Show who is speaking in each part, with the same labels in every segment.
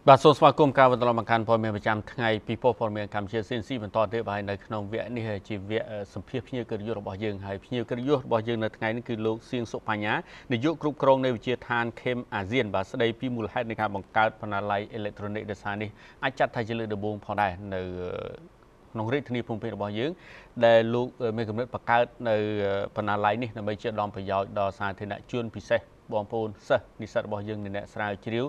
Speaker 1: បាទសូមស្វាគមន៍ការបន្តមកកាន់ព័ត៌មានប្រចាំថ្ងៃពីព័ត៌មានកម្ពុជាស៊ីនស៊ីបន្តទៀតបាទនៅក្នុងវគ្គនេះជាវគ្គសម្ភាសភ្ញៀវកិត្តិយសរបស់យើងហើយភ្ញៀវកិត្តិយសរបស់យើងនៅថ្ងៃនេះគឺលោកសៀងសុបញ្ញានាយកគ្រប់គ្រងនៃវិទ្យាឋានខេមអាស៊ានបាទស្ដីពីមូលហេតុនៃការបង្កើតបណ្ណាល័យអេឡិចត្រូនិកដោយសារនេះអាចចាត់ថាជាលើកដំបូងផងដែរនៅក្នុងរាជធានីភ្នំពេញរបស់យើងដែលលោកមានកំណត់បង្កើតនៅបណ្ណាល័យនេះដើម្បីជាដំប្រយោជន៍ដល់សាធារណជនពិសេសបងប្អូនសិស្សនិស្សិតរបស់យើងអ្នកស្រាវជ្រាវ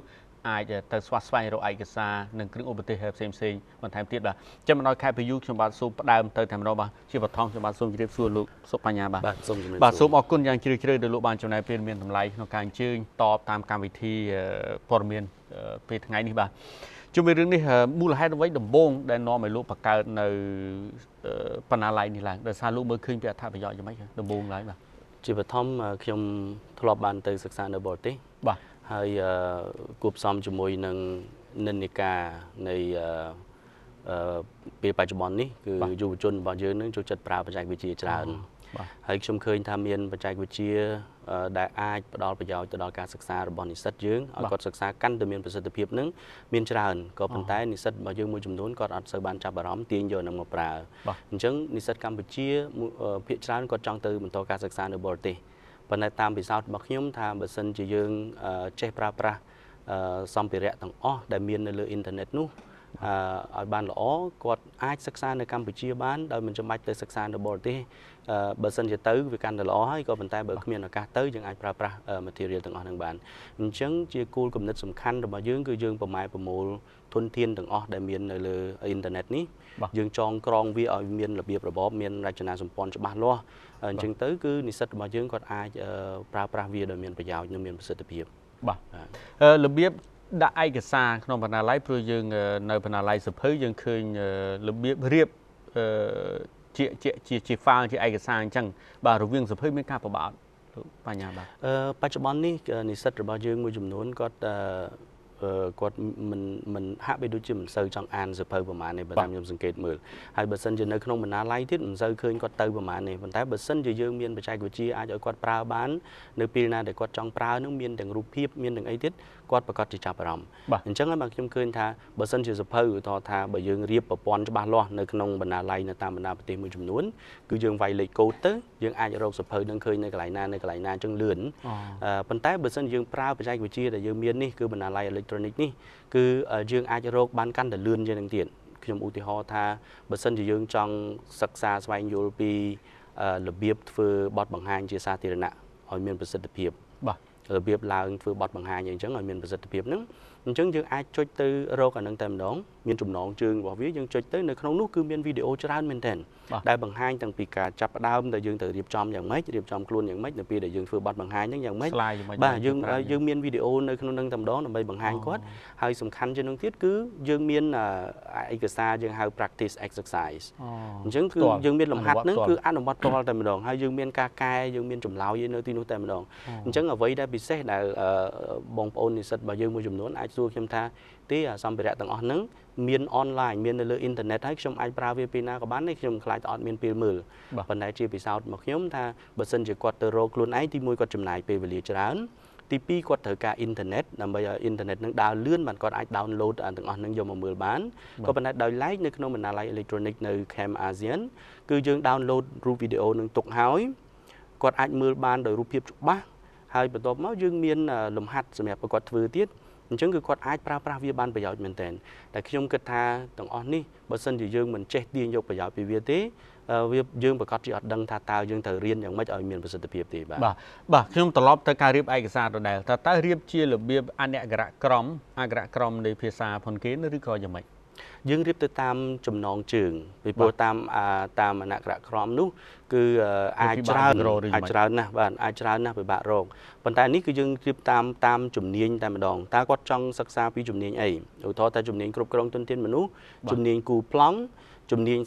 Speaker 1: អាចទៅស្វាស្វែងរកឯកសារនិងគ្រឿងឧបទេសផ្សេងបន្ថែមទៀតបាទចាំមិនឲ្យខែពីយូខ្ញុំបាទសូមផ្ដើមទៅតែម្ដងបាទជាបឋមខ្ញុំបាទសូមជម្រាបសួរលោកសុបញ្ញាបាទ
Speaker 2: សូមជម្រាបសួរ
Speaker 1: បាទសូមអរគុណយ៉ាងជ្រាលជ្រៅដែលលោកបានចំណាយពេលមានតម្លៃក្នុងការអញ្ជើញតបតាមកម្មវិធីព័ត៌មានពេលថ្ងៃនេះបាទជុំវិញរឿងនេះមូលហេតុអ្វីដំបូងដែលនាំឲ្យលោកបង្កើតនៅបណ្ណាល័យនេះឡើងដោយសារលោកមើលឃើញពីអត្ថប្រយោជន៍យ៉ាងម៉េចដំបូងឡើយបាទ
Speaker 2: ជាបឋមខ្ញុំធ្លាប់បានទៅសិក្សានៅបរទេស
Speaker 1: បាទ
Speaker 2: ហើយគួបផ្សំជាមួយនឹងនិន្នាការនៃពេលបច្ចុប្បន្ននេះគឺយុវជនរបស់យើងនឹងចូលចិត្តប្រើបច្ចេកវិទ្យាច្រើនហើយខ្ញុំឃើញថាមានបច្ចេកវិទ្យាដែលអាចផ្ដល់ប្រយោជន៍ទៅដល់ការសិក្សារបស់និស្សិតយើងឲ្យគាត់សិក្សាកាន់តែមានប្រសិទ្ធភាពនឹងមានច្រើនក៏ប៉ុន្តែនិស្សិតរបស់យើងមួយចំនួនគាត់អត់សូវបានចាប់អារម្មណ៍ទាញយកនឹងមកប្រើអញ្ចឹងនិស្សិតកម្ពុជាភាគច្រើនគាត់ចង់ទៅបន្តការសិក្សានៅបរទេសប៉ុន្តែតាមពិសោធន៍របស់ខ្ញុំថាបើសិនជាយើងចេះប្រើប្រាស់សម្ភារៈទាំងអស់ដែលមាននៅលើអ៊ីនធឺណិតនោះឲ្យបានល្អគាត់អាចសិក្សានៅកម្ពុជាបានដោយមិនចាំបាច់ទៅសិក្សានៅបរទេសបើសិនជាទៅវាកាន់តែល្អហើយក៏ប៉ុន្តែបើគ្មានឱកាសទៅយើងអាចប្រើប្រាស់ material ទាំងអស់នឹងបានអញ្ចឹងជាគោលគំនិតសំខាន់របស់យើងគឺយើងប្រមូលធនធានទាំងអស់ដែលមាននៅលើអ៊ីនធឺណិតនេះយើងចងក្រងវាឲ្យមានរបៀបរបបមានរចនាសម្ព័ន្ធច្បាស់លាស់អញ្ចឹងទៅគឺនិស្សិតរបស់យើងគាត់អាចប្រើប្រាស់វាដោយមានប្រយោជន៍និងមានប្រសិទ្ធភាព
Speaker 1: បាទរបៀបដាក់ឯកសារក្នុងបណ្ណាល័យព្រោះយើងនៅបណ្ណាល័យសភៅយើងឃើញរបៀបរៀបជា file ជាឯកសារអញ្ចឹងបាទរវាងសភៅមានការប្របាក់លោកបញ្ញាបាទ
Speaker 2: បច្ចុប្បន្ននេះនិស្សិតរបស់យើងមួយចំនួនគាត់មិនហាក់បីដូចជាមិនសូវចង់អានសភៅប្រហែលនេះបើតាមខ្ញុំសង្កេតមើលហើយបើសិនជានៅក្នុងបណ្ណាល័យទៀតមិនសូវឃើញគាត់ទៅប្រហែលនេះប៉ុន្តែបើសិនជាយើងមានបច្ចេកវិទ្យាអាចឲ្យគាត់ប្រើបាននៅពេលណាដែលគាត់ចង់ប្រើនឹងមានទាំងរូបភាពមានទាំងអីទៀតគាត់ប្រកាសជាចាប់អារម្មណ៍អញ្ចឹងហើយបាទខ្ញុំឃើញថាបើសិនជាសភៅឧទាហរណ៍ថាបើយើងរៀបប្រព័ន្ធច្បាស់លាស់នៅក្នុងបណ្ណាល័យនៅតាមបណ្ដាប្រទេសមួយចំនួនគឺយើងវាយលេខកូដទៅយើងអាចរកសភៅនឹងឃើញនៅកន្លែងណាអញ្ចឹងលឿនប៉ុន្តែបើសិនយើងប្រើបច្ចេកវិទ្យាដែលយើងមាននេះគឺបណ្ណាល័យអេឡិចត្រូនិកនេះគឺយើងអាចរកបានកាន់តែលឿនជាងនឹងទៀតខ្ញុំឧទាហរណ៍ថាបើសិនជាយើងចង់សិក្សាស្វែងយល់ពីរបៀបធ្វើបទបង្ហាញជាសាធារណៈឲ្យមានប្រសិទ្ធភាព
Speaker 1: បាទ
Speaker 2: របៀបឡើងធ្វើបទបង្ហាញអញ្ចឹងឲ្យមានប្រសិទ្ធភាពហ្នឹងអញ្ចឹងយើងអាចចុចទៅរកអានឹងតែម្ដងមានចំណងជើងរបស់វាយើងចុចទៅនៅក្នុងនោះគឺមានវីដេអូច្រើនមែនទែនដែលបង្ហាញតាំងពីការចាប់ផ្ដើមទៅយើងទៅរៀបចំយ៉ាងម៉េចរៀបចំខ្លួនយ៉ាងម៉េចនៅពេលដែលយើងធ្វើបទបង្ហាញហ្នឹងយ៉ាងម៉េចបាទយើងមានវីដេអូនៅក្នុងនឹងតែម្ដងដើម្បីបង្ហាញគាត់ហើយសំខាន់ជាងនោះទៀតគឺយើងមានឯកសារយើងហៅ practice exercise អញ្ចឹងគឺយើងមានលំហាត់ហ្នឹងគឺអនុវត្តផ្ទាល់តែម្ដងហើយយើងមានការកែយើងមានចម្លើយនៅទីនោះតែម្ដងអញ្ចឹងអ្វីដែលពិសេសដែលបងប្អូននិស្សិតរបស់យើងមួយចំនួនអាចសួរខ្ញុំថាទេសម្ភារៈទាំងអស់ហ្នឹងមានអនឡាញមាននៅលើអ៊ីនធឺណិតហើយខ្ញុំអាចប្រើវាពេលណាក៏បានទេខ្ញុំខ្លាចតែអត់មានពេលមើលប៉ុន្តែជាពិសោធន៍របស់ខ្ញុំថាបើសិនជាគាត់ទៅរកខ្លួនឯងទីមួយគាត់ចំណាយពេលវេលាច្រើនទីពីរគាត់ត្រូវការអ៊ីនធឺណិតដើម្បីឲ្យអ៊ីនធឺណិតនឹងដើរលឿនបានគាត់អាច download ទាំងអស់នឹងយកមកមើលបានក៏ប៉ុន្តែដោយឡែកនៅក្នុងបណ្ណាល័យអេឡិចត្រូនិកនៅ Camp ASEAN គឺយើង download រូបវីដេអូនឹងទុកហើយគាត់អាចមើលបានដោយរូបភាពច្បាស់ហើយបន្ទាប់មកយើងមានលំហាត់សម្រាប់ឲ្យគាត់ធ្វើទៀតអញ្ចឹងគឺគាត់អាចប្រើប្រាស់វាបានប្រយោជន៍មែនទែនតែខ្ញុំគិតថាទាំងអស់នេះបើសិនជាយើងមិនចេះទាញយកប្រយោជន៍ពីវាទេវាយើងប្រកាសជាអត់ដឹងថាតើយើងត្រូវរៀនយ៉ាងម៉េចឲ្យមានប្រសិទ្ធភាពទេ
Speaker 1: បាទខ្ញុំត្រឡប់ទៅការរៀបឯកសារដដែលតើរៀបជារបៀបអក្ខរក្រមនៃភាសាផុនគេឬក៏យ៉ាងម៉េច
Speaker 2: យើងរៀបទៅតាមចំណងជើងពីព្រោះតាមអក្ខរក្រមនោះគឺអាចច្រើនណាស់បាទអាចច្រើនណាស់ពិបាករកប៉ុន្តែនេះគឺយើងរៀបតាមជំនាញតែម្ដងតើគាត់ចង់សិក្សាពីជំនាញអីឧទាហរណ៍តែជំនាញគ្រប់គ្រងទុនធានមនុស្សជំនាញគូប្លង់ជំនាញ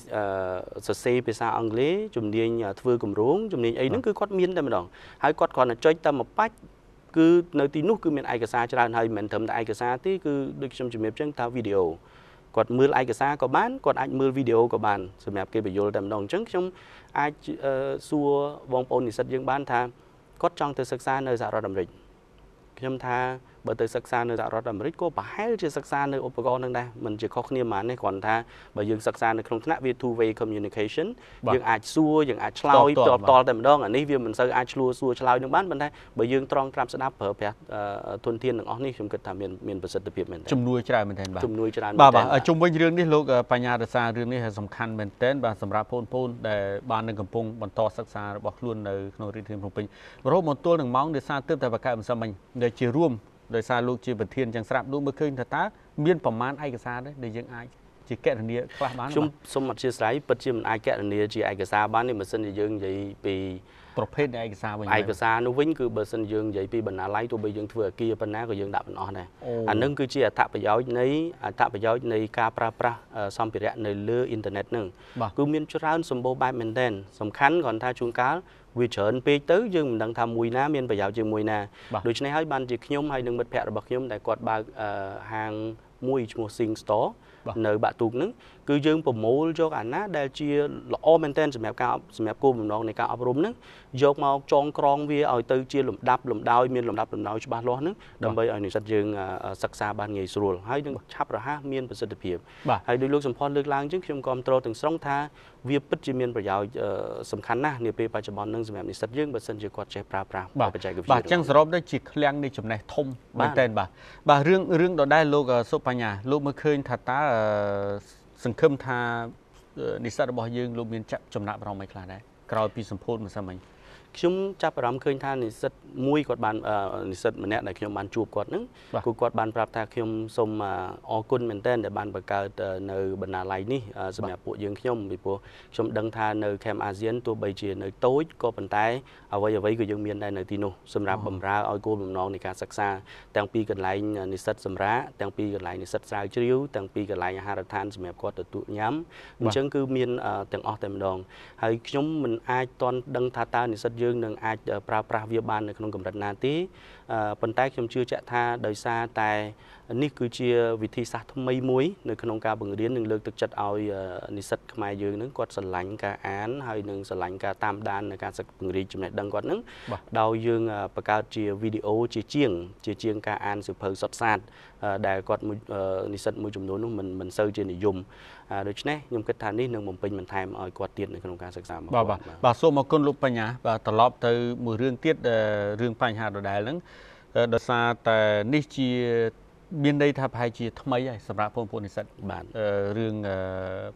Speaker 2: សរសេរភាសាអង់គ្លេសជំនាញធ្វើគម្រោងជំនាញអីហ្នឹងគឺគាត់មានតែម្ដងហើយគាត់គ្រាន់តែចុចតែមួយបាច់គឺនៅទីនោះគឺមានឯកសារច្រើនហើយមិនត្រឹមតែឯកសារទេគឺដូចខ្ញុំជំរាបចឹងថាវីដេអូគាត់មើលឯកសារក៏បានគាត់អាចមើលវីដេអូក៏បានសម្រាប់គេបញ្យល់តែម្ដងអញ្ចឹងខ្ញុំអាចសួរបងប្អូននិស្សិតយើងបានថាគាត់ចង់ទៅសិក្សានៅសហរដ្ឋអាមេរិកខ្ញុំថា បើទៅសិក្សានៅសហរដ្ឋអាមេរិកក៏ប្រហែលជាសិក្សានៅឧបករណ៍នឹងដែរមិនជាខុសគ្នាហ្មងនេះគ្រាន់ថាបើយើងសិក្សានៅក្នុងថ្នាក់វា two way communication យើងអាចសួរយើងអាចឆ្លើយតបតែម្ដងអានេះវាមិនសូវអាចឆ្លោះឆ្លើយនឹងបានប៉ុន្តែបើយើងត្រង់ត្រាប់ស្ដាប់ប្រើប្រាស់ធនធានទាំងអស់នេះខ្ញុំគិតថាមានប្រសិទ្ធភាពមែនតើ
Speaker 1: ជំនួយច្រើនមែនតើ
Speaker 2: ជំនួយច្រើន
Speaker 1: បាទជុំវិញរឿងនេះលោកបញ្ញារសារឿងនេះសំខាន់មែនតើបាទសម្រាប់បងប្អូនដែលបាននឹងកំពុងបន្តសិក្សារបស់ខ្លួននៅក្នុងរាជធានីភ្នំពេញរហូតមកទល់នឹងម៉ោងដោយសារទើបតែបកកើតមិនសិនមិញដែលជារួមដោយសារលោកជាប្រធានចឹងស្រាប់លោកមើលឃើញថាតើមានប្រមាណឯកសារទេដែលយើងអាចជាកណនីខ្លះបាន
Speaker 2: ខ្ញុំសូមអធិស្ឋានពិតជាមិនអាចកណនីជាឯកសារបានទេបើសិនជាយើងនិយាយពី
Speaker 1: ប្រភេទឯកសារវិញ
Speaker 2: ឯកសារនោះវិញគឺបើសិនយើងនិយាយពីបណ្ណាល័យទោះបីយើងធ្វើអគារប៉ុណ្ណាក៏យើងដាក់មិនអស់ដែរអានឹងគឺជាអត្ថប្រយោជន៍នៃការប្រើប្រាស់សម្ភារៈនៅលើអ៊ីនធឺណិតហ្នឹងគឺមានច្រើនសម្បូរបែបមែនទែនសំខាន់គ្រាន់ថាជួនកាលវាច្រើនពេកទៅយើងមិនដឹងថាមួយណាមានប្រយោជន៍ជាងមួយណាដូច្នេះហើយបានជាខ្ញុំហើយនឹងមិត្តភ័ក្តិរបស់ខ្ញុំដែលគាត់បើកហាងមួយឈ្មោះ Sing Store នៅបាក់ទូកហ្នឹងគឺយើងប្រមូលយកអាណាដែលជាល្អមែនទែនសម្រាប់គោលបំណងនៃការអប់រំហ្នឹងយកមកចងក្រងវាឲ្យទៅជាលំដាប់លំដោយមានលំដាប់លំដោយច្បាស់លាស់ហ្នឹងដើម្បីឲ្យនិស្សិតយើងសិក្សាបានងាយស្រួលហើយនឹងឆាប់រហ័សមានប្រសិទ្ធភាពហើយដោយលោកសំផនលើកឡើងអញ្ចឹងខ្ញុំគ្រប់គ្រងទាំងស្រុងថាវាពិតជាមានប្រយោជន៍សំខាន់ណាស់នាពេលបច្ចុប្បន្នហ្នឹងសម្រាប់និស្សិតយើងបើសិនជាគាត់ចេះប្រើប្រាស់បច្ចេកវិទ្យា
Speaker 1: បាទអញ្ចឹងសរុបទៅជាឃ្លាំងនៃចំណេះធំមែនទែនបាទរឿងដដែលលោកសុបញ្ញាលោកមើលឃើញថាតើសង្ឃឹមថានិស្សិតរបស់យើងលោកមានចំណាប់អារម្មណ៍អីខ្លះដែរក្រោយពីសម្ពោធមិនសិនមិញ
Speaker 2: ខ្ញុំចាប់អារម្មណ៍ឃើញថានិស្សិតមួយគាត់បាននិស្សិតម្នាក់ដែលខ្ញុំបានជួបគាត់ហ្នឹងគឺគាត់បានប្រាប់ថាខ្ញុំសូមអរគុណមែនទែនដែលបានបង្កើតនៅបណ្ណាល័យនេះសម្រាប់ពួកយើងខ្ញុំពីព្រោះខ្ញុំដឹងថានៅ Camp ASEAN ទោះបីជានៅតូចក៏ប៉ុន្តែអ្វីក៏យើងមានដែរនៅទីនោះសម្រាប់បម្រើឲ្យគោលបំណងនៃការសិក្សាទាំងពីកន្លែងនិស្សិតសម្រាប់ទាំងពីកន្លែងនិស្សិតស្រាវជ្រាវទាំងពីកន្លែងអាហារដ្ឋានសម្រាប់គាត់ទទួលញ៉ាំអញ្ចឹងគឺមានទាំងអស់តែម្ដងហើយខ្ញុំមិនអាចទាន់ដឹងថាតើនិស្សិតយើងនឹងអាចប្រើប្រាស់វាបាននៅក្នុងកម្រិតណាទេប៉ុន្តែខ្ញុំជឿជាក់ថាដោយសារតែនេះគឺជាវិធីសាស្ត្រថ្មីមួយនៅក្នុងការបង្រៀននិងលើកទឹកចិត្តឲ្យនិស្សិតខ្មែរយើងនឹងគាត់ស្រឡាញ់ការអានហើយនឹងស្រឡាញ់ការតាមដាននៃការសិក្សាពង្រីកចំណេះដឹងគាត់នឹងដោយយើងបង្កើតជាវីដេអូជាជាងការអានសៀវភៅសុទ្ធសាធដែលគាត់និស្សិតមួយចំនួននោះមិនសូវជានិយមដូច្នេះខ្ញុំគិតថានេះនឹងបំពេញបន្ថែមឲ្យគាត់ទៀតនៅក្នុងការសិក្សា
Speaker 1: របស់គាត់បាទសូមអរគុណលោកបញ្ញាបាទត្រឡប់ទៅមួយរឿងទៀតរឿងបញ្ហាដដែលហ្នឹងដោយសារតែនេះជាមានន័យថាប្រហែលជាថ្មីហើយសម្រាប់បងប្អូននិស្សិត
Speaker 2: បាទ
Speaker 1: រឿង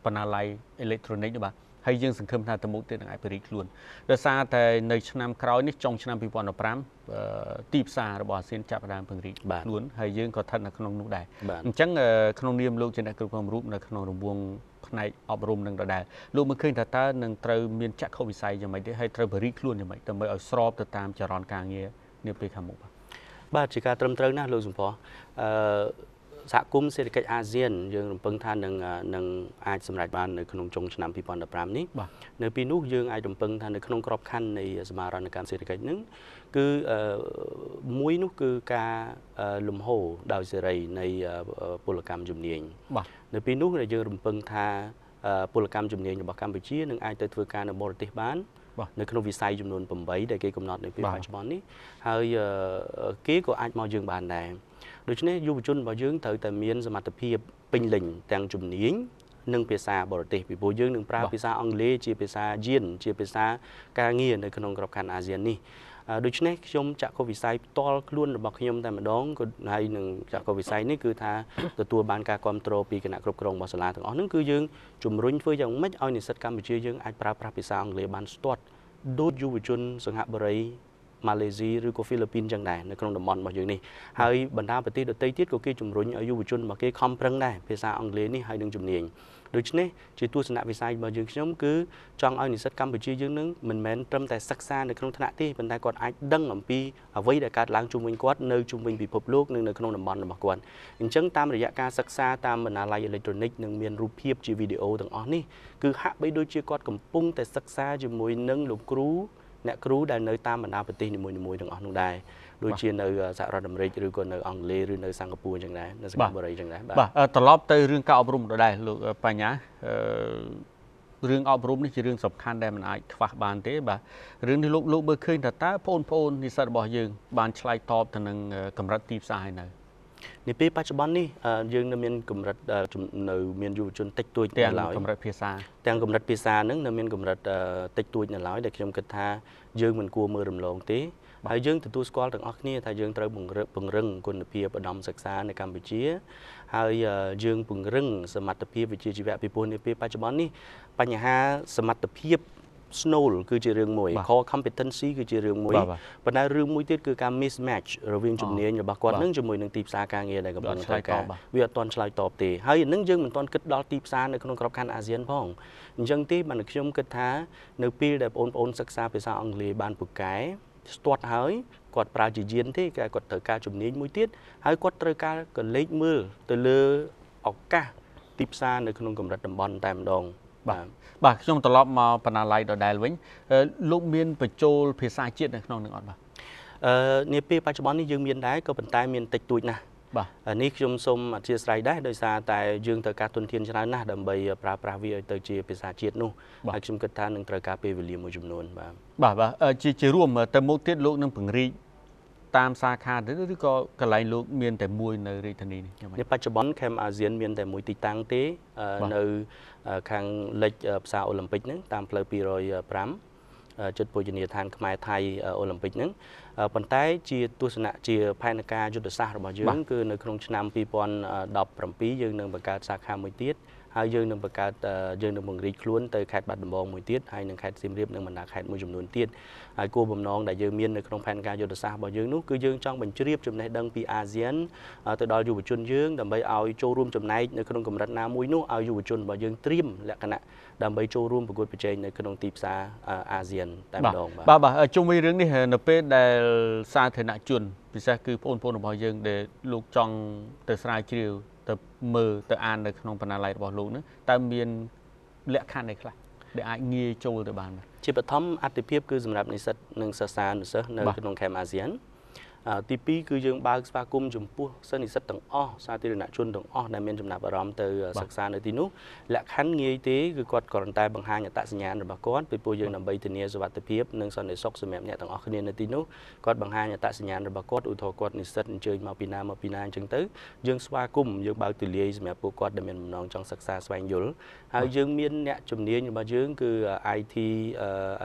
Speaker 1: បណ្ណាល័យអេឡិចត្រូនិកបាទហើយយើងសង្ឃឹមថាទៅមុខទៀតនឹងអាចបរិយាខ្លួនដោយសារតែនៅឆ្នាំក្រោយនេះចុងឆ្នាំ2015ទីផ្សាររបស់អាស៊ានចាប់ផ្ដើមពង្រីកខ្លួនហើយយើងក៏ស្ថិតនៅក្នុងនោះដែរអញ្ចឹងក្នុងនាមលោកជាអ្នកគ្រប់គ្រងរូបនៅក្នុងរង្វង់ផ្នែកអប់រំនឹងដដែលលោកមើលឃើញថាតើនឹងត្រូវមានចក្ខុវិស័យយ៉ាងម៉េចទេហើយត្រូវបរិយាខ្លួនយ៉ាងម៉េចដើម្បីឲ្យស្របទៅតាមចរន្តការងារនាពេលខាងមុខ
Speaker 2: បាទជាការត្រឹមត្រូវណាស់លោកសំផស្សសហគមន៍សេដ្ឋកិច្ចអាស៊ានយើងរំពឹងថានឹងអាចសម្រេចបាននៅក្នុងចុងឆ្នាំ2015នេះនៅពីនោះយើងអាចរំពឹងថានៅក្នុងក្របខ័ណ្ឌនៃសមាហរណកម្មសេដ្ឋកិច្ចហ្នឹងគឺមួយនោះគឺការលំហូរដោយសេរីនៃពលកម្មជំនាញនៅពីនោះយើងរំពឹងថាពលកម្មជំនាញរបស់កម្ពុជានឹងអាចទៅធ្វើការនៅបរទេសបាននៅក្នុងវិស័យចំនួន8ដែលគេកំណត់នៅពេលបច្ចុប្បន្ននេះហើយគេក៏អាចមកយើងបានដែរដូច្នេះយុវជនរបស់យើងត្រូវតែមានសមត្ថភាពពេញលេញទាំងជំនាញនិងភាសាបរទេសពីព្រោះយើងនឹងប្រើភាសាអង់គ្លេសជាភាសាយានជាភាសាការងារនៅក្នុងក្របខ័ណ្ឌអាស៊ាននេះដូច្នេះខ្ញុំចក្ខុវិស័យផ្ទាល់ខ្លួនរបស់ខ្ញុំតែម្ដងក៏ហើយនឹងចក្ខុវិស័យនេះគឺថាទទួលបានការគ្រប់គ្រងពីគណៈគ្រប់គ្រងរបស់សាលាទាំងអស់ហ្នឹងគឺយើងជំរុញធ្វើយ៉ាងម៉េចឲ្យនិស្សិតកម្ពុជាយើងអាចប្រើប្រាស់ភាសាអង់គ្លេសបានស្ទាត់ដូចយុវជនសង្ហបុរីម៉ាឡេស៊ីឬក៏ហ្វីលីពីនចឹងដែរនៅក្នុងតំបន់របស់យើងនេះហើយបណ្ដាប្រទេសដទៃទៀតក៏គេជំរុញឲ្យយុវជនរបស់គេខំប្រឹងដែរភាសាអង់គ្លេសនេះហើយនឹងជំនាញដូច្នេះជាទស្សនវិស័យរបស់យើងខ្ញុំគឺចង់ឲ្យនិស្សិតកម្ពុជាយើងនឹងមិនមែនត្រឹមតែសិក្សានៅក្នុងថ្នាក់ទេប៉ុន្តែគាត់អាចដឹងអំពីអ្វីដែលកើតឡើងជុំវិញគាត់នៅជុំវិញពិភពលោកនិងនៅក្នុងតំបន់របស់គាត់អញ្ចឹងតាមរយៈការសិក្សាតាមបណ្ណាល័យអេឡិចត្រូនិកនិងមានរូបភាពជាវីដេអូទាំងអស់នេះគឺហាក់បីដូចជាគាត់កំពុងតែសិក្សាជាមួយនឹងលោកគ្រូអ្នកគ្រូដែលនៅតាមបណ្ដាប្រទេសនីមួយៗទាំងអស់នោះដែរដូចជានៅសហរដ្ឋអាមេរិកឬក៏នៅអង់គ្លេសឬនៅសិង្ហបុរីអញ្ចឹងដែរនៅសិង្ហបុរីអញ្ចឹងដែរ
Speaker 1: បាទត្រឡប់ទៅរឿងការអប់រំដដែលលោកបញ្ញា រឿងអប់រំនេះជារឿងសំខាន់ដែលមិនអាចខ្វះបានទេបាទរឿងនេះលោកមើលឃើញថាតើបងប្អូននិស្សិតរបស់យើងបានឆ្លើយតបទៅនឹងកម្រិតទីផ្សារហើយនៅ
Speaker 2: នាពេលបច្ចុប្បន្ននេះយើងនៅមានកម្រិតនៅមានយុវជនតិចតួចនៅឡើយ
Speaker 1: កម្រិតភាសា
Speaker 2: ទាំងកម្រិតភាសានឹងនៅមានកម្រិតតិចតួចនៅឡើយដែលខ្ញុំគិតថាយើងមិនគួរមើលរំលងទេហើយយើងទទួលស្គាល់ទាំងអស់គ្នាថាយើងត្រូវពង្រឹងគុណភាពឧត្តមសិក្សានៅកម្ពុជាហើយយើងពង្រឹងសមត្ថភាពវិជ្ជាជីវៈពីព្រោះនាពេលបច្ចុប្បន្ននេះបញ្ហាសមត្ថភាពស្នូលគឺជារឿងមួយ core competency គឺជារឿងមួយប៉ុន្តែរឿងមួយទៀតគឺការ mismatch រវាងជំនាញរបស់គាត់នឹងជាមួយនឹងទីផ្សារការងារដែលកំពុងត្រូវការវាអត់ទាន់ឆ្លើយតបទេហើយនឹងយើងមិនទាន់គិតដល់ទីផ្សារនៅក្នុងក្របខ័ណ្ឌអាស៊ានផងអញ្ចឹងទេបានខ្ញុំគិតថានៅពេលដែលបងប្អូនសិក្សាភាសាអង់គ្លេសបានពូកែស្ទាត់ហើយគាត់ប្រើជាយានទេគាត់ត្រូវការជំនាញមួយទៀតហើយគាត់ត្រូវការកលេចមើលទៅលើឱកាសទីផ្សារនៅក្នុងកម្រិតតំបន់តែម្ដង
Speaker 1: បាទខ្ញុំត្រឡប់មកបណ្ណាល័យដដែលវិញលោកមានបញ្ចូលភាសាជាតិនៅក្នុងនឹងអត់បាទ
Speaker 2: នាពេលបច្ចុប្បន្ននេះយើងមានដែរក៏ប៉ុន្តែមានតិចតួចណាស់
Speaker 1: បាទ
Speaker 2: នេះខ្ញុំសូមអធិស្ឋានដែរដោយសារតែយើងត្រូវការទុនធានច្រើនណាស់ដើម្បីប្រើប្រាស់វាឲ្យទៅជាភាសាជាតិនោះហើយខ្ញុំគិតថានឹងត្រូវការពេលវេលាមួយចំនួន
Speaker 1: បាទជារួមទៅមុខទៀតលោកនឹងពង្រីកតាមសាខាទៅឬក៏កន្លែងលោកមានតែមួយនៅរាជធានីនេះ
Speaker 2: នេះបច្ចុប្បន្ន Camp ASEAN មានតែមួយទីតាំងទេនៅខាងលិចផ្សារអូឡ িম্প ិកហ្នឹងតាមផ្លូវ205ជិតភោជនីយដ្ឋានខ្មែរថៃអូឡ িম্প ិកហ្នឹងប៉ុន្តែជាទស្សនៈជាផែនការយុទ្ធសាស្ត្ររបស់យើងគឺនៅក្នុងឆ្នាំ2017យើងនឹងបង្កើតសាខាមួយទៀតហើយយើងនឹងបង្កើតយើងនឹងបង្រីកខ្លួនទៅខេត្តបាត់ដំបងមួយទៀតហើយនឹងខេត្តសៀមរាបនិងបណ្ដាខេត្តមួយចំនួនទៀតហើយគោលបំណងដែលយើងមាននៅក្នុងផែនការយុទ្ធសាស្ត្ររបស់យើងនោះគឺយើងចង់បញ្ជ្រាបចំណេះដឹងពីអាស៊ានទៅដល់យុវជនយើងដើម្បីឲ្យចូលរួមចំណែកនៅក្នុងកម្រិតណាមួយនោះឲ្យយុវជនរបស់យើងត្រៀមលក្ខណៈដើម្បីចូលរួមប្រកួតប្រជែងនៅក្នុងទីផ្សារអាស៊ានតែម្ដង
Speaker 1: បាទជុំវិញរឿងនេះនៅពេលដែលសាធារណជនពិសេសគឺបងប្អូនរបស់យើងដែលលោកចង់ទៅស្រាវជ្រាវទៅមើលទៅអាននៅក្នុងបណ្ណាល័យរបស់លោកនឹងតើមានលក្ខខណ្ឌអីខ្លះដែលអាចងាយចូលទៅបាន
Speaker 2: ជាបឋមអត្ថិភាពគឺសម្រាប់និស្សិតនិងសិស្សានុសិស្សនៅក្នុង Camp ASEAN ទី2គឺយើងបើកស្វាគមន៍ចំពោះសិស្សនិស្សិតទាំងអស់សាធារណជនទាំងអស់ដែលមានចំណាប់អារម្មណ៍ទៅសិក្សានៅទីនោះលក្ខខណ្ឌងាយទេគឺគាត់គ្រាន់តែបង្ហាញអត្តសញ្ញាណរបស់គាត់ពីព្រោះយើងដើម្បីធានាសុវត្ថិភាពនិងសន្តិសុខសម្រាប់អ្នកទាំងអស់គ្នានៅទីនោះគាត់បង្ហាញអត្តសញ្ញាណរបស់គាត់ឧទាហរណ៍គាត់និស្សិតអញ្ជើញមកពីណាអញ្ចឹងទៅយើងស្វាគមន៍យើងបើកទូលាយសម្រាប់ពួកគាត់ដែលមានបំណងចង់សិក្សាស្វែងយល់ហើយយើងមានអ្នកជំនាញរបស់យើងគឺ IT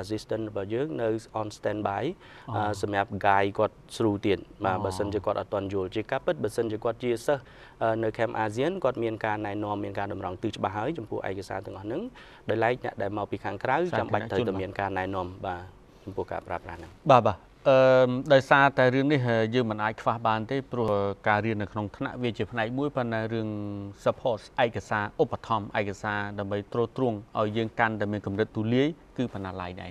Speaker 2: assistant របស់យើងនៅ on standby សម្រាប់ guide គាត់ស្រួលទៀតបើសិនជាគាត់អត់ទាន់យល់ជាការពិតបើសិនជាគាត់ជាសិស្សនៅ Camp ASEAN គាត់មានការណែនាំមានការតម្រង់ទិសច្បាស់ហើយចំពោះឯកសារទាំងអស់ហ្នឹងដោយឡែកអ្នកដែលមកពីខាងក្រៅចាំបាច់ត្រូវតែមានការណែនាំបាទចំពោះការប្រើប្រាស់ហ្នឹង
Speaker 1: បាទដោយសារតែរឿងនេះយើងមិនអាចខ្វះបានទេព្រោះការរៀននៅក្នុងថ្នាក់វាជាផ្នែកមួយប៉ុន្តែរឿង support ឯកសារឧបត្ថម្ភឯកសារដើម្បីទ្រទ្រង់ឲ្យយើងកាន់តែមានកម្រិតទូលាយគឺបណ្ណាល័យដែរ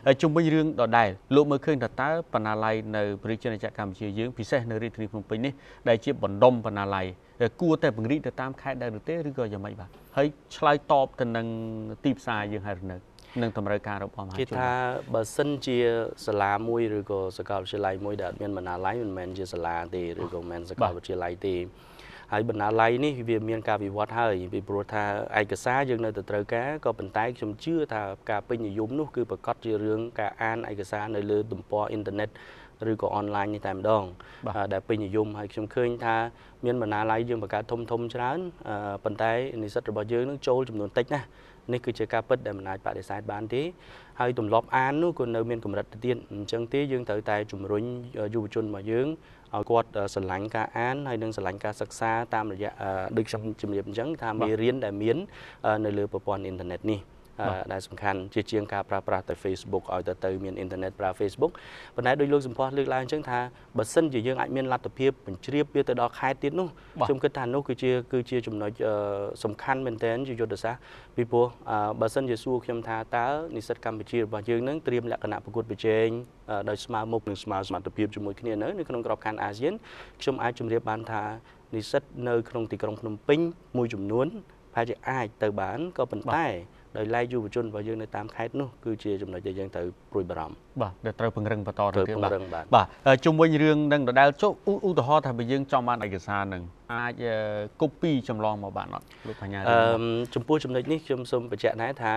Speaker 1: ហើយជុំវិញរឿងដដែលលោកមើលឃើញថាតើបណ្ណាល័យនៅប្រជាជាតិកម្ពុជាយើងពិសេសនៅរាជធានីភ្នំពេញនេះដែលជាបណ្ដុំបណ្ណាល័យគួរតែពង្រីកទៅតាមខេត្តដែរឬទេឬក៏យ៉ាងម៉េចបាទហើយឆ្លើយតបទៅនឹងទីផ្សារយើងហើយនៅនឹងតម្រូវការរបស់មហាជន
Speaker 2: គេថាបើសិនជាសាលាមួយឬក៏សាកលវិទ្យាល័យមួយដែលអត់មានបណ្ណាល័យមិនមែនជាសាលាទេឬក៏មិនមែនសាកលវិទ្យាល័យទេហើយបណ្ណាល័យនេះវាមានការវិវត្តហើយពីព្រោះថាឯកសារយើងនៅតែត្រូវការក៏ប៉ុន្តែខ្ញុំជឿថាការពេញនិយមនោះគឺប្រកាសជារឿងការអានឯកសារនៅលើទំព័រអ៊ីនធឺណិតឬក៏អនឡាញនេះតែម្ដងដែលពេញនិយមហើយខ្ញុំឃើញថាមានបណ្ណាល័យយើងបង្កើតធំច្រើនប៉ុន្តែនិស្សិតរបស់យើងនឹងចូលចំនួនតិចណាស់នេះគឺជាការពិតដែលមិនអាចបដិសេធបានទេហើយទម្លាប់អាននោះក៏នៅមានកម្រិតទៅទៀតអញ្ចឹងទេយើងត្រូវតែជំរុញយុវជនរបស់យើងឲ្យគាត់ស្រឡាញ់ការអានហើយនិងស្រឡាញ់ការសិក្សាតាមរយៈដូចខ្ញុំជំរាបអញ្ចឹងថាមេរៀនដែលមាននៅលើប្រព័ន្ធអ៊ីនធឺណិតនេះដែលសំខាន់ជាជាងការប្រើប្រាស់តែ Facebook ឲ្យទៅមានអ៊ីនធឺណិតប្រើ Facebook ប៉ុន្តែដោយលោកសម្ផស្សលើកឡើងអញ្ចឹងថាបើសិនជាយើងអាចមានលទ្ធភាពបញ្ជ្រាបវាទៅដល់ខេត្តទៀតនោះខ្ញុំគិតថានោះគឺជាចំណុចសំខាន់មែនទែនជាយុទ្ធសាស្ត្រពីព្រោះបើសិនជាសួរខ្ញុំថាតើនិស្សិតកម្ពុជារបស់យើងនឹងត្រៀមលក្ខណៈប្រកួតប្រជែងដោយស្មើមុខនិងស្មើសមត្ថភាពជាមួយគ្នានៅក្នុងក្របខ័ណ្ឌអាស៊ានខ្ញុំអាចជម្រាបបានថានិស្សិតនៅក្នុងទីក្រុងភ្នំពេញមួយចំនួនប្រហែលជាអាចទៅបានក៏ប៉ុន្តែ ដោយឡែកយុវជនរបស់យើងនៅតាមខេត្តនោះគឺជាចំណុចដែលយើងត្រូវព្រួយបារម្ភ
Speaker 1: បាទដែលត្រូវពង្រឹងបន្តទៅទៀត
Speaker 2: បាទ
Speaker 1: បាទជុំវិញរឿងនឹងដដែលចុះឧទាហរណ៍ថាបើយើងចង់បានឯកសារនឹងអាច copy ចម្លងមកបានអត់លោកបញ្ញា
Speaker 2: ចំពោះចំណុចនេះខ្ញុំសូមបញ្ជាក់ដែរថា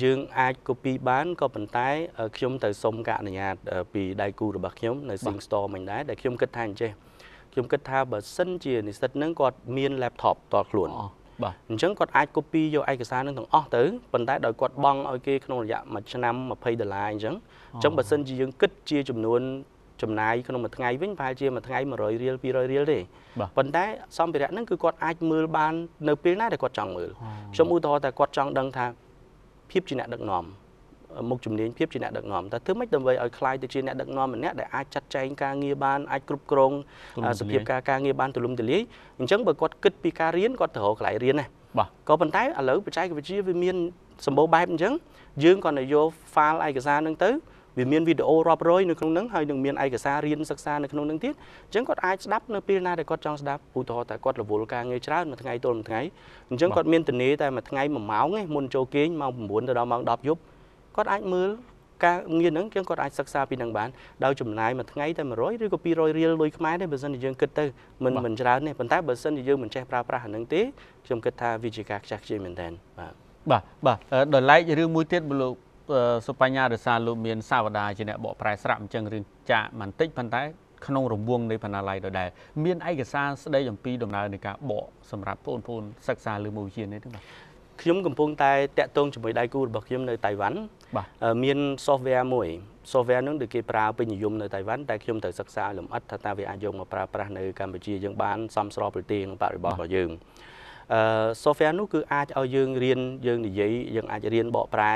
Speaker 2: យើងអាច copy បានក៏ប៉ុន្តែខ្ញុំត្រូវសុំការអនុញ្ញាតពីដៃគូរបស់ខ្ញុំនៅ Sing Store មិញដែរដែលខ្ញុំគិតថាអញ្ចេះខ្ញុំគិតថាបើសិនជានិស្សិតនឹងគាត់មាន laptop ផ្ទាល់ខ្លួន
Speaker 1: បាទ
Speaker 2: អញ្ចឹងគាត់អាច copy យកឯកសារនឹងទាំងអស់ទៅប៉ុន្តែដោយគាត់បង់ឲ្យគេក្នុងរយៈ1ឆ្នាំ$20អញ្ចឹងបើសិនជាយើងគិតជាចំនួនចំណាយក្នុងមួយថ្ងៃវិញប្រហែលជាមួយថ្ងៃ100រៀល200រៀលទេប៉ុន្តែសម្ភារៈហ្នឹងគឺគាត់អាចមើលបាននៅពេលណាដែលគាត់ចង់មើលខ្ញុំឧទាហរណ៍ថាគាត់ចង់ដឹងថាភាពជាអ្នកដឹកនាំមុខជំនាញភាពជាអ្នកដឹកនាំតែធ្វើម៉េចដើម្បីឲ្យខ្លាយទៅជាអ្នកដឹកនាំម្នាក់ដែលអាចចាត់ចែងការងារបានអាចគ្រប់គ្រងសភាពការងារបានទូលំទូលាយអញ្ចឹងបើគាត់គិតពីការរៀនគាត់ត្រូវកន្លែងរៀនណាក៏ប៉ុន្តែឥឡូវបច្ចេកវិទ្យាវាមានសម្បូរបែបអញ្ចឹងយើងគាត់ទៅយក file ឯកសារហ្នឹងទៅវាមានវីដេអូរាប់រយនៅក្នុងហ្នឹងហើយនឹងមានឯកសាររៀនសិក្សានៅក្នុងហ្នឹងទៀតអញ្ចឹងគាត់អាចស្ដាប់នៅពេលណាដែលគាត់ចង់ស្ដាប់ឧទាហរណ៍តែគាត់រវល់ការងារច្រើនមួយថ្ងៃទល់មួយថ្ងៃអញ្ចឹងគាត់មានទនេតែមួយថ្ងៃ1ម៉ោងទេមុនចូលគេងម៉ោង9ទៅដល់ម៉ោង10យប់គាត់អាចមើលការងារហ្នឹងចឹងគាត់អាចសិក្សាពីហ្នឹងបានដោយចំណាយមួយថ្ងៃតែ100ឬក៏200រៀលលុយខ្មែរទេបើសិនជាយើងគិតទៅមិនច្រើនទេប៉ុន្តែបើសិនជាយើងមិនចេះប្រើប្រាស់អាហ្នឹងទេខ្ញុំគិតថាវាជាការខ្ជះខ្ជាយមែនទែន
Speaker 1: បាទដល់ឡែករឿងមួយទៀតលោកសុបញ្ញារសាលោកមានសាវតាជាអ្នកបកប្រែស្រាប់អញ្ចឹងរឿងចាក់បន្តិចប៉ុន្តែក្នុងរង្វង់នៃបណ្ណាល័យដដែលមានឯកសារស្ដីអំពីដំណើរនៃការបកសម្រាប់បងប្អូនសិក្សាលើមុខវិជ្ជានេះទេបាទ
Speaker 2: ខ្ញុំកំពុងតែតាក់ទងជាមួយដៃគូរបស់ខ្ញុំនៅតៃវ៉ាន់មាន software មួយ software នោះគឺគេប្រើពេញនិយមនៅតៃវ៉ាន់តែខ្ញុំត្រូវសិក្សាលម្អិតថាតើវាអាចយកមកប្រើប្រាស់នៅកម្ពុជាយើងបានសមស្របឬទេក្នុងបរិបទរបស់យើងsoftware នោះគឺអាចឲ្យយើងរៀនយើងនិយាយយើងអាចរៀនបកប្រែ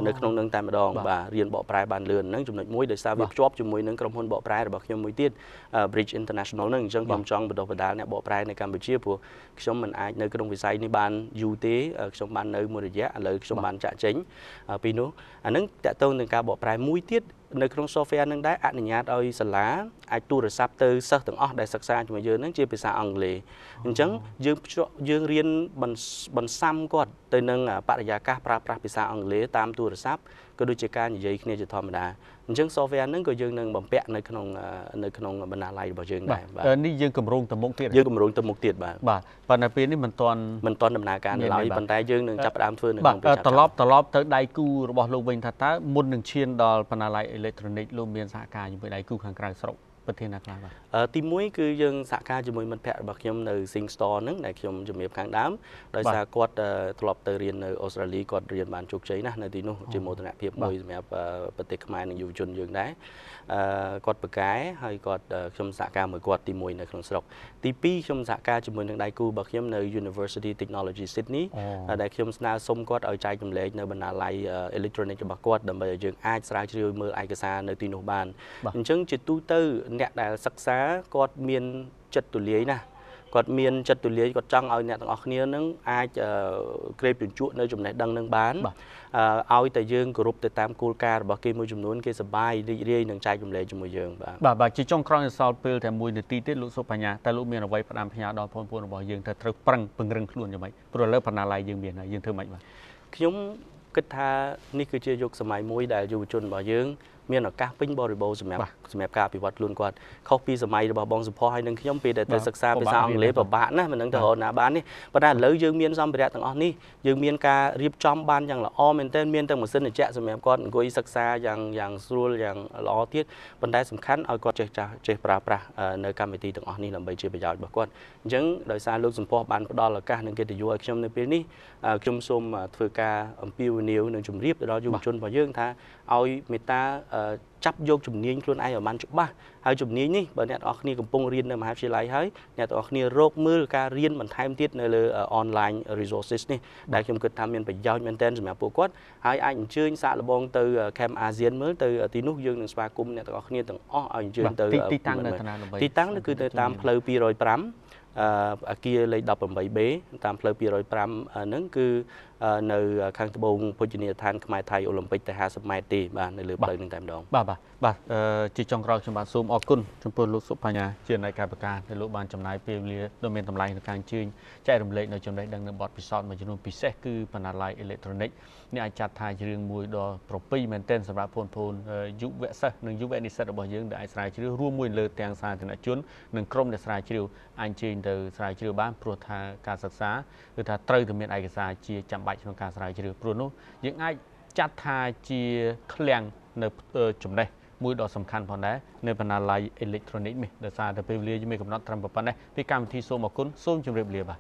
Speaker 2: នៅក្នុងនឹងតែម្ដងបាទរៀនបកប្រែបានលឿនហ្នឹងចំណុចមួយដោយសារវាភ្ជាប់ជាមួយនឹងក្រុមហ៊ុនបកប្រែរបស់ខ្ញុំមួយទៀត Bridge International ហ្នឹងអញ្ចឹងខ្ញុំចង់បណ្ដុះបណ្ដាលអ្នកបកប្រែនៅកម្ពុជាព្រោះខ្ញុំមិនអាចនៅក្នុងវិស័យនេះបានយូរទេខ្ញុំបាននៅមួយរយៈឥឡូវខ្ញុំបានចាក់ចេញពីនោះអាហ្នឹងតកតងនឹងការបកប្រែមួយទៀតនៅក្នុង software នឹងដែរអនុញ្ញាតឲ្យសាលាអាចទូរស័ព្ទទៅសិស្សទាំងអស់ដែលសិក្សាជាមួយយើងនឹងជាភាសាអង់គ្លេសអញ្ចឹងយើងរៀនបន្សាំគាត់ទៅនឹងបរិយាកាសប្រើប្រាស់ភាសាអង់គ្លេសតាមទូរស័ព្ទក៏ដូចជាការនិយាយគ្នាជាធម្មតាអញ្ចឹង software ហ្នឹងក៏យើងនឹងបំពាក់នៅក្នុងបណ្ណាល័យរបស់យើងដែរ
Speaker 1: បាទនេះយើងកម្រងទៅមុខទៀត
Speaker 2: យើងកម្រងទៅមុខទៀតបាទ
Speaker 1: ប៉ុន្តែពេលនេះមិនទាន់
Speaker 2: ដំណើរការនៅឡើយប៉ុន្តែយើងនឹងចាប់ផ្ដើមធ្វើនៅក្នុងពេល
Speaker 1: ត្រឡប់ទៅដៃគូរបស់លោកវិញថាតើមុននឹងឈានដល់បណ្ណាល័យអេឡិចត្រូនិកលោកមានសហការជាមួយដៃគូខាងក្រៅស្រុកប្រធានណាខ្លះបាទ
Speaker 2: ទី1គឺយើងសហការជាមួយមិត្តភ័ក្តិរបស់ខ្ញុំនៅ Sing Store ហ្នឹងដែលខ្ញុំជំរាបខាងដើមដោយសារគាត់ធ្លាប់ទៅរៀននៅអូស្ត្រាលីគាត់រៀនបានជោគជ័យណាស់នៅទីនោះជាមោទនភាពមួយសម្រាប់ប្រទេសខ្មែរនិងយុវជនយើងដែរគាត់ប្រកែហើយគាត់ខ្ញុំសហការមួយគាត់ទី1នៅក្នុងស្រុកទី2ខ្ញុំសហការជាមួយនឹងដៃគូរបស់ខ្ញុំនៅ University Technology Sydney ដែលខ្ញុំស្នើសុំគាត់ឲ្យចែកចម្លែកនៅបណ្ណាល័យ Electronic របស់គាត់ដើម្បីឲ្យយើងអាចស្រាវជ្រាវមើលឯកសារនៅទីនោះបានអញ្ចឹងជាទូទៅអ្នកដែលសិក្សាគាត់មានចិត្តទូលាយណាស់គាត់មានចិត្តទូលាយគាត់ចង់ឲ្យអ្នកទាំងអស់គ្នានឹងអាចក្រេបជញ្ជក់នៅចំណេះដឹងនឹងបានឲ្យតែយើងគោរពទៅតាមគោលការណ៍របស់គេមួយចំនួនគេសប្បាយរីករាយនឹងចែករំលែកជាមួយយើង
Speaker 1: បាទជាចុងក្រោយសល់ពេលតែ1នាទីទៀតលោកសុបញ្ញាតែលោកមានអ្វីផ្ដាំផ្ញើដល់បងប្អូនរបស់យើងថាត្រូវប្រឹងពង្រឹងខ្លួនយ៉ាងម៉េចព្រោះឥឡូវបណ្ណាល័យយើងមានហើយយើងធ្វើម៉េចបាទ
Speaker 2: ខ្ញុំគិតថានេះគឺជាយុគសម័យមួយដែលយុវជនរបស់យើងមានឱកាសពេញបរិបូរណ៍សម្រាប់ការអភិវឌ្ឍខ្លួនគាត់ខុសពីសម័យរបស់បងសុផុសហើយនឹងខ្ញុំពេលដែលទៅសិក្សាភាសាអង់គ្លេសពិបាកណាស់មិនដឹងទៅរកណាបាននេះប៉ុន្តែឥឡូវយើងមានសម្ភារៈទាំងអស់នេះយើងមានការរៀបចំបានយ៉ាងល្អមែនទែនមានទាំងម៉ាស៊ីនត្រជាក់សម្រាប់គាត់អង្គុយសិក្សាយ៉ាងស្រួលយ៉ាងល្អទៀតប៉ុន្តែសំខាន់ឲ្យគាត់ចេះប្រើប្រាស់នៅកម្មវិធីទាំងអស់នេះដើម្បីជាប្រយោជន៍របស់គាត់អញ្ចឹងដោយសារលោកសុផុសបានផ្ដល់ឱកាសនិងកិត្តិយសឲ្យខ្ញុំនៅពេលនេះខ្ញុំសូមធ្វើការអំពាវនាវនិងជម្រាបទៅដល់យុវជនរបស់យើងថាឲ្យមេត្តាចាប់យកជំនាញខ្លួនឯងឲ្យបានច្បាស់ហើយជំនាញនេះបើអ្នកទាំងអស់គ្នាកំពុងរៀននៅមហាវិទ្យាល័យហើយអ្នកទាំងអស់គ្នារកមើលការរៀនបន្ថែមទៀតនៅលើ online resources នេះដែលខ្ញុំគិតថាមានប្រយោជន៍មែនទែនសម្រាប់ពួកគាត់ហើយអាចអញ្ជើញសាកល្បងទៅ Camp ASEAN មើលទៅទីនោះយើងនឹងស្វាគមន៍អ្នកទាំងអស់គ្នាទាំងអស់ឲ្យអញ្ជើញទៅ
Speaker 1: ទីតាំងនៅឋានៈ
Speaker 2: ទីតាំងគឺទៅតាមផ្លូវ205អគារលេខ 18B តាមផ្លូវ205ហ្នឹងគឺ នៅខាងត្បូងភោជនីយដ្ឋានខ្មែរថៃអូឡ িম্প ិកតែ50 ម៉ែត្រទេបាទនៅលើផ្លូវនឹងតែម្ដង
Speaker 1: បាទជាចុងក្រោយខ្ញុំបាទសូមអរគុណចំពោះលោកសុបញ្ញាជានាយកប្រការដែលលោកបានចំណាយពេលវេលាដ៏មានតម្លៃក្នុងការអញ្ជើញចែករំលែកនៅចំណេះដឹងនៅបទពិសោធន៍មួយចំនួនពិសេសគឺបណ្ណាល័យអេឡិចត្រូនិកនេះអាចចាត់ថាជារឿងមួយដ៏ប្រពៃមែនទែនសម្រាប់បងប្អូនយុវសិស្សនិងយុវនិស្សិតរបស់យើងដែលអាចស្រាវជ្រាវរួមមួយលើទាំងសាធារណជននិងក្រុមអ្នកស្រាវជ្រាវអញ្ជើញទៅស្រាវជ្រាវបានព្រោះថាការសិក្សាគឺថាត្រូវតែមានឯកសារជាចាំបាច់ក្នុងការស្រាវជ្រាវព្រោះនោះយើងអាចចាត់ថាជាឃ្លាំងនៅចំណេះមួយដ៏សំខាន់ផងដែរនៅបណ្ណាល័យអេឡិចត្រូនិកនេះដោយសារតែពេលវេលាយើងមានកំណត់ត្រឹមប៉ុណ្ណេះពីកម្មវិធីសូមអរគុណសូមជម្រាបលាបាទ